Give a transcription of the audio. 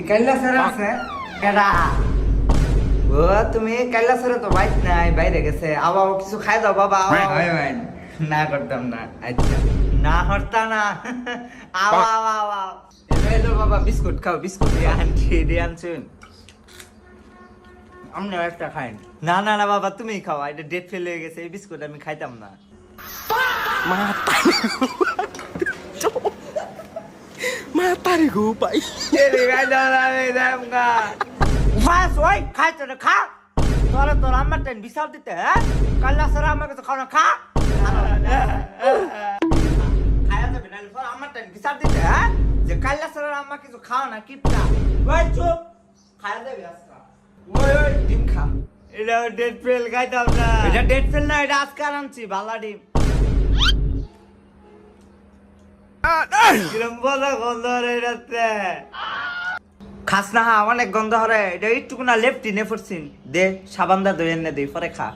কাইলা sir আছে কেডা ও তুমি কাইলা স্যার তো বাইক নাই বাইরে গেছে আবার কিছু খাই দাও বাবা হয় ভাই না করতাম না আচ্ছা না হরতা না আওয়া আওয়া আওয়া এলো বাবা বিস্কুট খাও বিস্কুট দিয়ে আনছুন আমনে একটা খাইন না না না বাবা তুমি খাও এটা ডেট ফেল হয়ে গেছে এই বিস্কুট আমি খাইতাম না Mata gue, Pak. Jadi kada lagi damka. Mas, woi, খাইছ না খা। তোর আমার টেন বিশাল দিতে হ্যাঁ? কাল্লা সারা আমাকে তো খাও না খা। খায়া যাবে না তোর আমার টেন বিশাল দিতে হ্যাঁ? যে কাল্লা সারা আমাকে কিছু খাও না কিপটা। ওই চুপ। খায়া যাবে আজকা। ওই ডিম খা। এটা ডেট ফেল খাইতাম না। এটা ডেট ফেল না এটা আজকে আনছি বালা ডিম। কিরম বলা গন্ধ হরে এটাতে খাস না হা অনেক গন্ধ হরে এটা একটুকু না লেফটি নে পড়ছিন দে সাবান দা দই এনে দে পরে খা